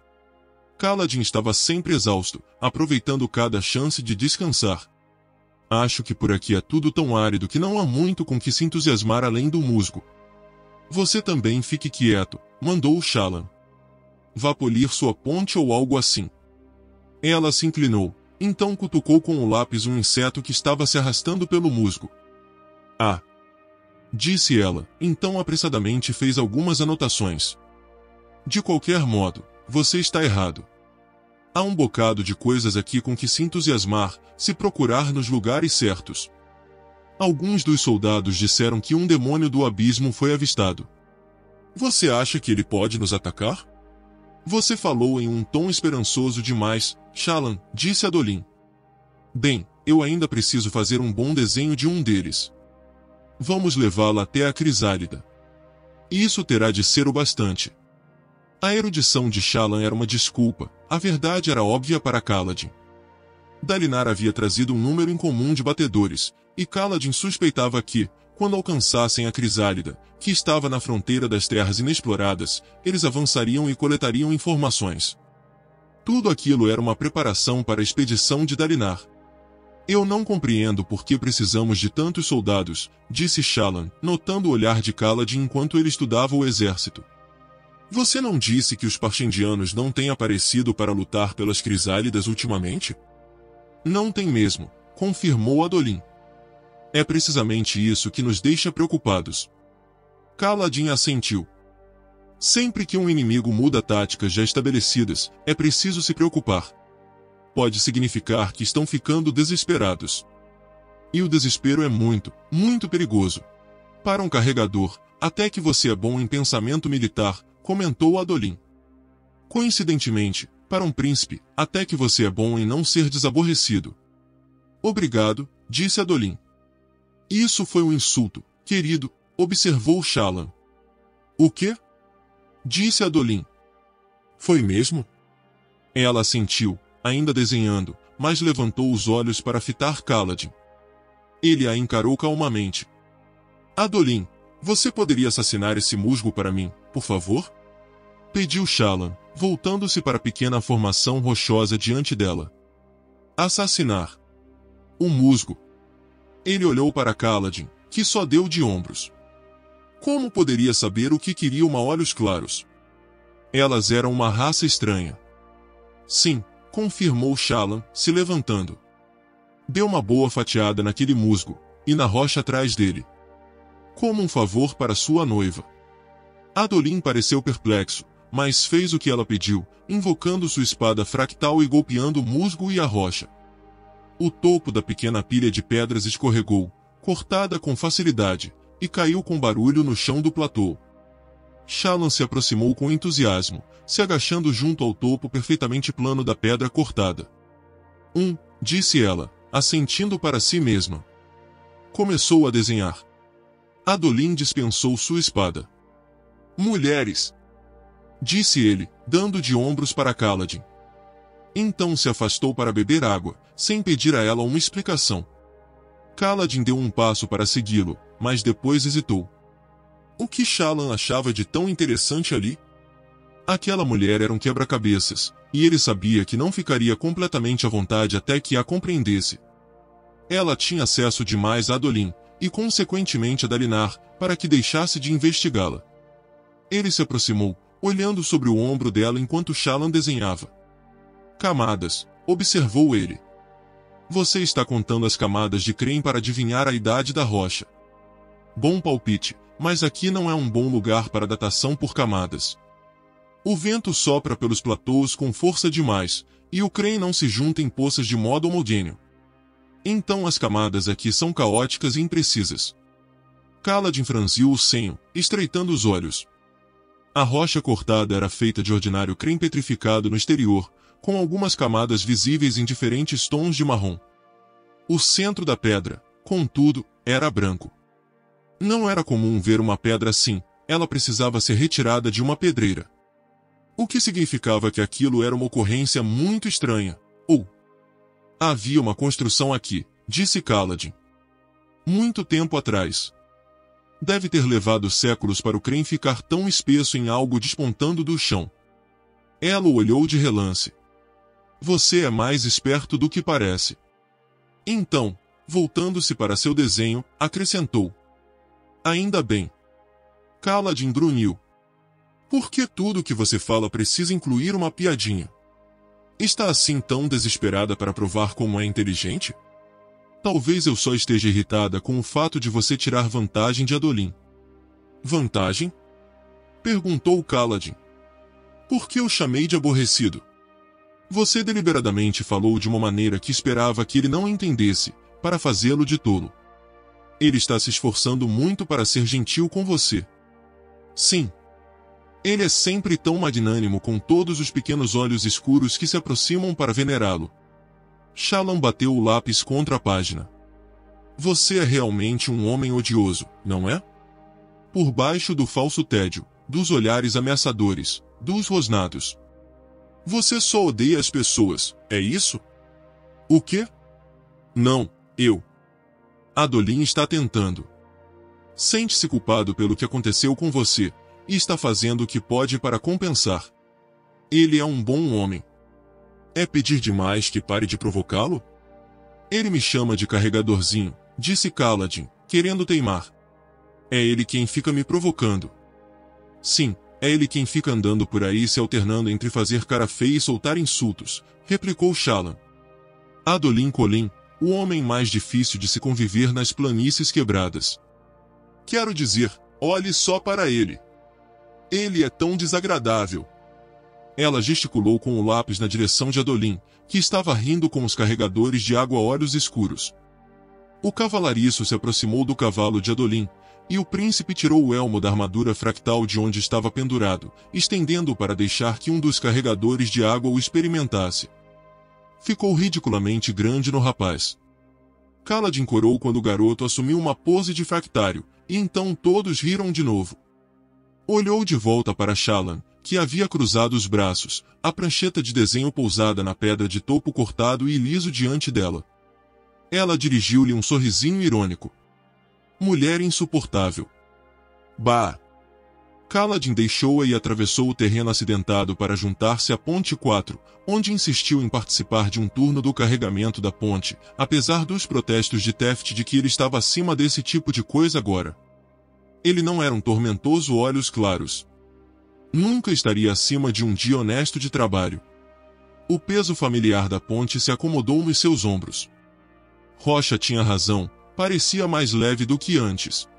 B: Kaladin estava sempre exausto, aproveitando cada chance de descansar. Acho que por aqui é tudo tão árido que não há muito com que se entusiasmar além do musgo. Você também fique quieto, mandou Shallan. Vá polir sua ponte ou algo assim. Ela se inclinou, então cutucou com o lápis um inseto que estava se arrastando pelo musgo. Ah! Disse ela, então apressadamente fez algumas anotações. De qualquer modo, você está errado. Há um bocado de coisas aqui com que se entusiasmar, se procurar nos lugares certos. Alguns dos soldados disseram que um demônio do abismo foi avistado. Você acha que ele pode nos atacar? Você falou em um tom esperançoso demais, Shallan, disse Adolin. Bem, eu ainda preciso fazer um bom desenho de um deles. Vamos levá-la até a crisálida. Isso terá de ser o bastante. A erudição de Shallan era uma desculpa, a verdade era óbvia para Kaladin. Dalinar havia trazido um número incomum de batedores, e Kaladin suspeitava que, quando alcançassem a crisálida, que estava na fronteira das terras inexploradas, eles avançariam e coletariam informações. Tudo aquilo era uma preparação para a expedição de Dalinar. Eu não compreendo por que precisamos de tantos soldados, disse Shallan, notando o olhar de Kaladin enquanto ele estudava o exército. Você não disse que os Parshendianos não têm aparecido para lutar pelas crisálidas ultimamente? Não tem mesmo, confirmou Adolin. É precisamente isso que nos deixa preocupados. Kaladin assentiu. Sempre que um inimigo muda táticas já estabelecidas, é preciso se preocupar. Pode significar que estão ficando desesperados. E o desespero é muito, muito perigoso. Para um carregador, até que você é bom em pensamento militar, comentou Adolin. Coincidentemente, para um príncipe, até que você é bom em não ser desaborrecido. Obrigado, disse Adolin. Isso foi um insulto, querido, observou Shallan. O quê? Disse Adolin. Foi mesmo? Ela assentiu, ainda desenhando, mas levantou os olhos para fitar Kaladin. Ele a encarou calmamente. Adolin, você poderia assassinar esse musgo para mim, por favor? Pediu Shallan, voltando-se para a pequena formação rochosa diante dela. Assassinar. Um musgo. Ele olhou para Kaladin, que só deu de ombros. Como poderia saber o que queria uma olhos claros? Elas eram uma raça estranha. Sim, confirmou Shallan, se levantando. Deu uma boa fatiada naquele musgo, e na rocha atrás dele. Como um favor para sua noiva. Adolin pareceu perplexo, mas fez o que ela pediu, invocando sua espada fractal e golpeando o musgo e a rocha. O topo da pequena pilha de pedras escorregou, cortada com facilidade, e caiu com barulho no chão do platô. Shallan se aproximou com entusiasmo, se agachando junto ao topo perfeitamente plano da pedra cortada. Disse ela, assentindo para si mesma. Começou a desenhar. Adolin dispensou sua espada. Mulheres! Disse ele, dando de ombros para Kaladin. Então se afastou para beber água, sem pedir a ela uma explicação. Kaladin deu um passo para segui-lo, mas depois hesitou. O que Shallan achava de tão interessante ali? Aquela mulher era um quebra-cabeças, e ele sabia que não ficaria completamente à vontade até que a compreendesse. Ela tinha acesso demais a Adolin, e consequentemente a Dalinar, para que deixasse de investigá-la. Ele se aproximou, olhando sobre o ombro dela enquanto Shallan desenhava. Camadas, observou ele. Você está contando as camadas de creme para adivinhar a idade da rocha. Bom palpite, mas aqui não é um bom lugar para datação por camadas. O vento sopra pelos platôs com força demais, e o creme não se junta em poças de modo homogêneo. Então as camadas aqui são caóticas e imprecisas. Kaladin franziu o senho, estreitando os olhos. A rocha cortada era feita de ordinário creme petrificado no exterior, com algumas camadas visíveis em diferentes tons de marrom. O centro da pedra, contudo, era branco. Não era comum ver uma pedra assim, ela precisava ser retirada de uma pedreira. O que significava que aquilo era uma ocorrência muito estranha, ou... Havia uma construção aqui, disse Kaladin. Muito tempo atrás. Deve ter levado séculos para o creme ficar tão espesso em algo despontando do chão. Ela o olhou de relance. Você é mais esperto do que parece. Então, voltando-se para seu desenho, acrescentou. Ainda bem. Kaladin grunhiu. Por que tudo que você fala precisa incluir uma piadinha? Está assim tão desesperada para provar como é inteligente? Talvez eu só esteja irritada com o fato de você tirar vantagem de Adolin. Vantagem? Perguntou Kaladin. Por que o chamei de aborrecido? Você deliberadamente falou de uma maneira que esperava que ele não entendesse, para fazê-lo de tolo. Ele está se esforçando muito para ser gentil com você. Sim. Ele é sempre tão magnânimo com todos os pequenos olhos escuros que se aproximam para venerá-lo. Shallan bateu o lápis contra a página. Você é realmente um homem odioso, não é? Por baixo do falso tédio, dos olhares ameaçadores, dos rosnados. Você só odeia as pessoas, é isso? O quê? Não, eu. Adolin está tentando. Sente-se culpado pelo que aconteceu com você, e está fazendo o que pode para compensar. Ele é um bom homem. É pedir demais que pare de provocá-lo? Ele me chama de carregadorzinho, disse Kaladin, querendo teimar. É ele quem fica me provocando. Sim, é ele quem fica andando por aí se alternando entre fazer cara feia e soltar insultos, replicou Shallan. Adolin Colin, o homem mais difícil de se conviver nas planícies quebradas. Quero dizer, olhe só para ele. Ele é tão desagradável. Ela gesticulou com o lápis na direção de Adolin, que estava rindo com os carregadores de água olhos escuros. O cavalariço se aproximou do cavalo de Adolin, e o príncipe tirou o elmo da armadura fractal de onde estava pendurado, estendendo-o para deixar que um dos carregadores de água o experimentasse. Ficou ridiculamente grande no rapaz. Kaladin corou quando o garoto assumiu uma pose de fractário, e então todos riram de novo. Olhou de volta para Shallan, que havia cruzado os braços, a prancheta de desenho pousada na pedra de topo cortado e liso diante dela. Ela dirigiu-lhe um sorrisinho irônico. Mulher insuportável. Bah! Kaladin deixou-a e atravessou o terreno acidentado para juntar-se à Ponte 4, onde insistiu em participar de um turno do carregamento da ponte, apesar dos protestos de Teft de que ele estava acima desse tipo de coisa agora. Ele não era um tormentoso olhos claros. Nunca estaria acima de um dia honesto de trabalho. O peso familiar da ponte se acomodou nos seus ombros. Rocha tinha razão, parecia mais leve do que antes.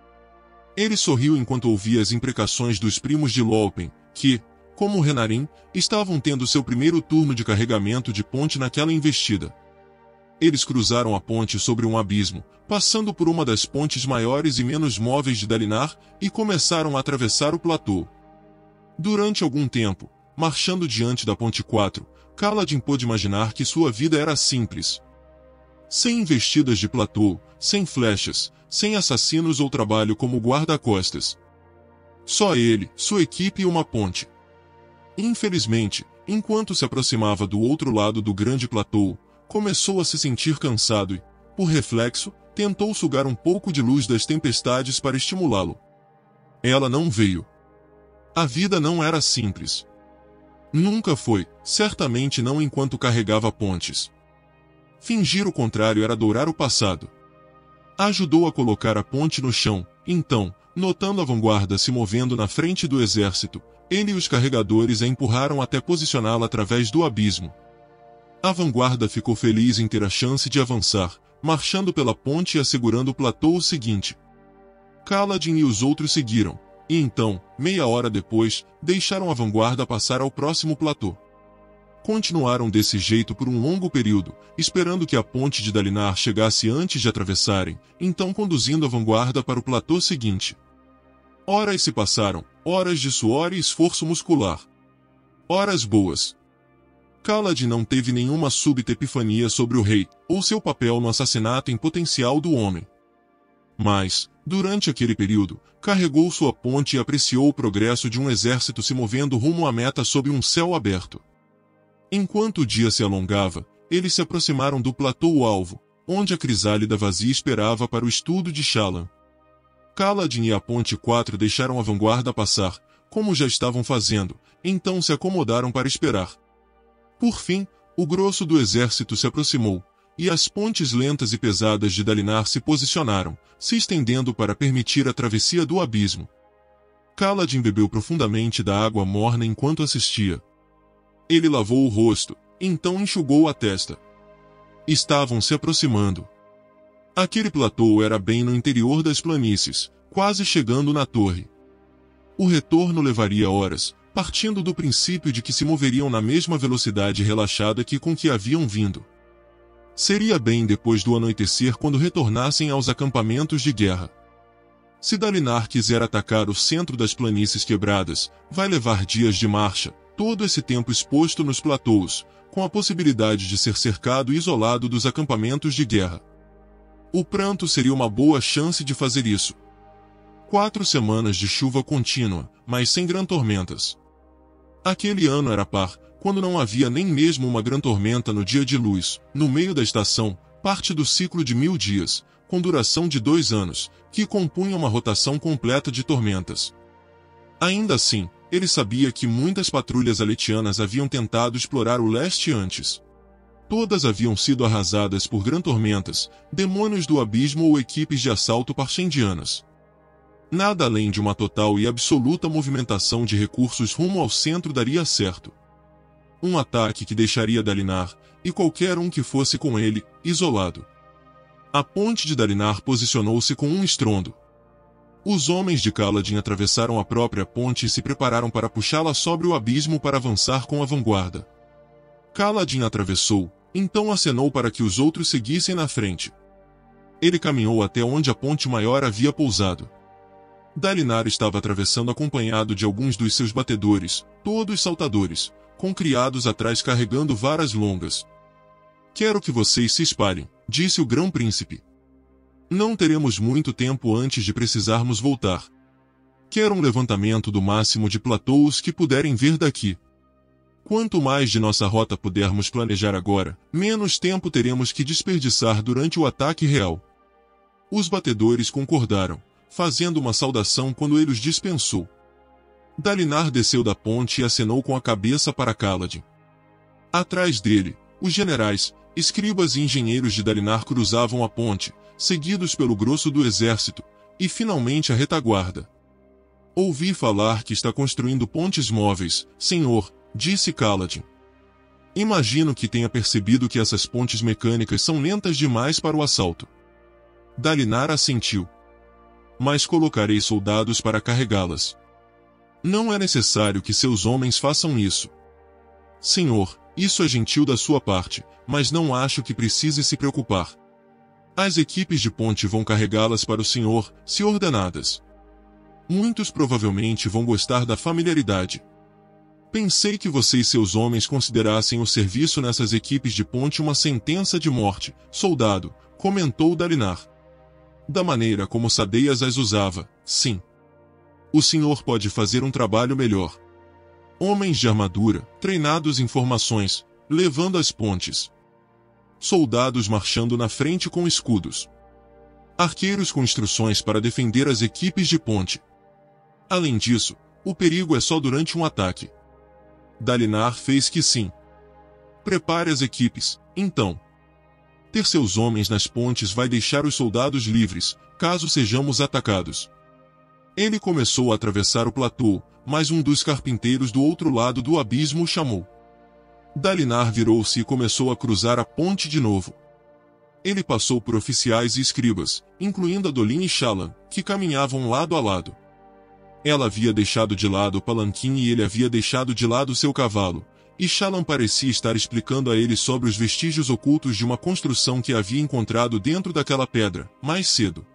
B: Ele sorriu enquanto ouvia as imprecações dos primos de Lolpen, que, como Renarin, estavam tendo seu primeiro turno de carregamento de ponte naquela investida. Eles cruzaram a ponte sobre um abismo, passando por uma das pontes maiores e menos móveis de Dalinar, e começaram a atravessar o platô. Durante algum tempo, marchando diante da Ponte 4, Kaladin pôde imaginar que sua vida era simples. Sem investidas de platô, sem flechas, sem assassinos ou trabalho como guarda-costas. Só ele, sua equipe e uma ponte. Infelizmente, enquanto se aproximava do outro lado do grande platô, começou a se sentir cansado e, por reflexo, tentou sugar um pouco de luz das tempestades para estimulá-lo. Ela não veio. A vida não era simples. Nunca foi, certamente não enquanto carregava pontes. Fingir o contrário era adorar o passado. Ajudou a colocar a ponte no chão, então, notando a vanguarda se movendo na frente do exército, ele e os carregadores a empurraram até posicioná-la através do abismo. A vanguarda ficou feliz em ter a chance de avançar, marchando pela ponte e assegurando o platô seguinte. Kaladin e os outros seguiram, e então, meia hora depois, deixaram a vanguarda passar ao próximo platô. Continuaram desse jeito por um longo período, esperando que a ponte de Dalinar chegasse antes de atravessarem, então conduzindo a vanguarda para o platô seguinte. Horas se passaram, horas de suor e esforço muscular. Horas boas. Kaladin não teve nenhuma súbita epifania sobre o rei, ou seu papel no assassinato em potencial do homem. Mas, durante aquele período, carregou sua ponte e apreciou o progresso de um exército se movendo rumo à meta sob um céu aberto. Enquanto o dia se alongava, eles se aproximaram do platô-alvo, onde a crisálida vazia esperava para o estudo de Shallan. Kaladin e a Ponte 4 deixaram a vanguarda passar, como já estavam fazendo, então se acomodaram para esperar. Por fim, o grosso do exército se aproximou, e as pontes lentas e pesadas de Dalinar se posicionaram, se estendendo para permitir a travessia do abismo. Kaladin bebeu profundamente da água morna enquanto assistia. Ele lavou o rosto, então enxugou a testa. Estavam se aproximando. Aquele platô era bem no interior das planícies, quase chegando na torre. O retorno levaria horas, partindo do princípio de que se moveriam na mesma velocidade relaxada que com que haviam vindo. Seria bem depois do anoitecer quando retornassem aos acampamentos de guerra. Se Dalinar quiser atacar o centro das planícies quebradas, vai levar dias de marcha, todo esse tempo exposto nos platôs, com a possibilidade de ser cercado e isolado dos acampamentos de guerra. O pranto seria uma boa chance de fazer isso. 4 semanas de chuva contínua, mas sem grandes tormentas. Aquele ano era par, quando não havia nem mesmo uma grande tormenta no dia de luz, no meio da estação, parte do ciclo de 1000 dias, com duração de 2 anos, que compunha uma rotação completa de tormentas. Ainda assim, ele sabia que muitas patrulhas aletianas haviam tentado explorar o leste antes. Todas haviam sido arrasadas por grandes tormentas, demônios do abismo ou equipes de assalto parchendianas. Nada além de uma total e absoluta movimentação de recursos rumo ao centro daria certo. Um ataque que deixaria Dalinar, e qualquer um que fosse com ele, isolado. A ponte de Dalinar posicionou-se com um estrondo. Os homens de Kaladin atravessaram a própria ponte e se prepararam para puxá-la sobre o abismo para avançar com a vanguarda. Kaladin atravessou, então acenou para que os outros seguissem na frente. Ele caminhou até onde a ponte maior havia pousado. Dalinar estava atravessando acompanhado de alguns dos seus batedores, todos saltadores, com criados atrás carregando varas longas. "Quero que vocês se espalhem", disse o grão-príncipe. "Não teremos muito tempo antes de precisarmos voltar." Quero um levantamento do máximo de platôs que puderem ver daqui. Quanto mais de nossa rota pudermos planejar agora, menos tempo teremos que desperdiçar durante o ataque real. Os batedores concordaram, fazendo uma saudação quando ele os dispensou. Dalinar desceu da ponte e acenou com a cabeça para Kaladin. Atrás dele, os generais, escribas e engenheiros de Dalinar cruzavam a ponte, seguidos pelo grosso do exército, e finalmente a retaguarda. Ouvi falar que está construindo pontes móveis, senhor, disse Kaladin. Imagino que tenha percebido que essas pontes mecânicas são lentas demais para o assalto. Dalinar assentiu. Mas colocarei soldados para carregá-las. Não é necessário que seus homens façam isso. Senhor, isso é gentil da sua parte, mas não acho que precise se preocupar. As equipes de ponte vão carregá-las para o senhor, se ordenadas. Muitos provavelmente vão gostar da familiaridade. Pensei que você e seus homens considerassem o serviço nessas equipes de ponte uma sentença de morte, soldado, comentou Dalinar. Da maneira como Sadeias as usava, sim. O senhor pode fazer um trabalho melhor. Homens de armadura, treinados em formações, levando as pontes. Soldados marchando na frente com escudos. Arqueiros com instruções para defender as equipes de ponte. Além disso, o perigo é só durante um ataque. Dalinar fez que sim. Prepare as equipes, então. Ter seus homens nas pontes vai deixar os soldados livres, caso sejamos atacados. Ele começou a atravessar o platô, mas um dos carpinteiros do outro lado do abismo o chamou. Dalinar virou-se e começou a cruzar a ponte de novo. Ele passou por oficiais e escribas, incluindo Adolin e Shallan, que caminhavam lado a lado. Ela havia deixado de lado o palanquim e ele havia deixado de lado seu cavalo, e Shallan parecia estar explicando a ele sobre os vestígios ocultos de uma construção que havia encontrado dentro daquela pedra, mais cedo.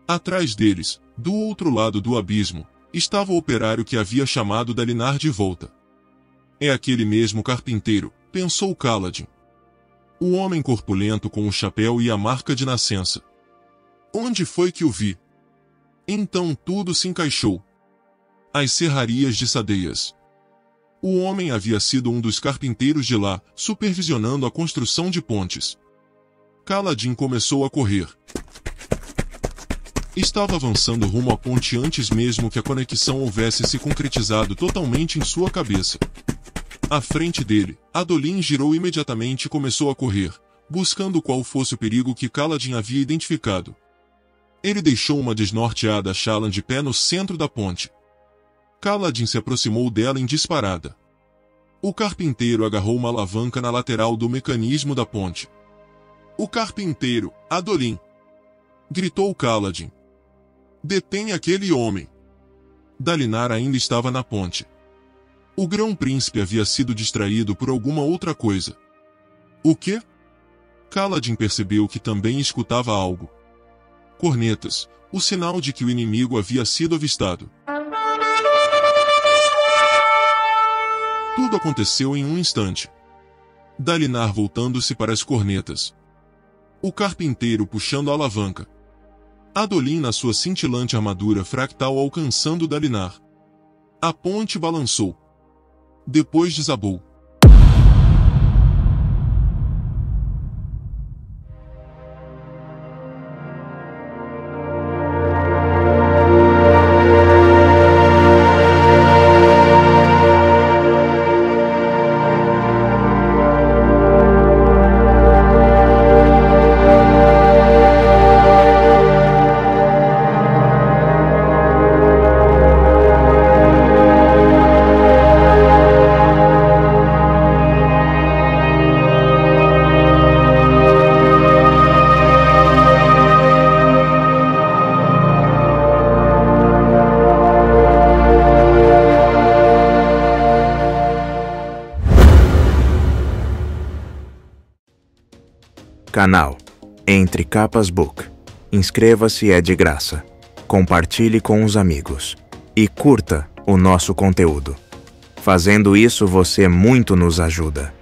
B: Atrás deles, do outro lado do abismo, estava o operário que havia chamado Dalinar de volta. É aquele mesmo carpinteiro, pensou Kaladin. O homem corpulento com o chapéu e a marca de nascença. Onde foi que o vi? Então tudo se encaixou. As serrarias de Sadeias. O homem havia sido um dos carpinteiros de lá, supervisionando a construção de pontes. Kaladin começou a correr. Estava avançando rumo à ponte antes mesmo que a conexão houvesse se concretizado totalmente em sua cabeça. À frente dele, Adolin girou imediatamente e começou a correr, buscando qual fosse o perigo que Kaladin havia identificado. Ele deixou uma desnorteada Shallan de pé no centro da ponte. Kaladin se aproximou dela em disparada. O carpinteiro agarrou uma alavanca na lateral do mecanismo da ponte. O carpinteiro, Adolin! Gritou Kaladin. Detém aquele homem! Dalinar ainda estava na ponte. O grão-príncipe havia sido distraído por alguma outra coisa. O quê? Kaladin percebeu que também escutava algo. Cornetas, o sinal de que o inimigo havia sido avistado. Tudo aconteceu em um instante. Dalinar voltando-se para as cornetas. O carpinteiro puxando a alavanca. Adolin na sua cintilante armadura fractal alcançando Dalinar. A ponte balançou. Depois desabou.
A: Canal Entre Capas Book. Inscreva-se, é de graça. Compartilhe com os amigos. E curta o nosso conteúdo. Fazendo isso você muito nos ajuda.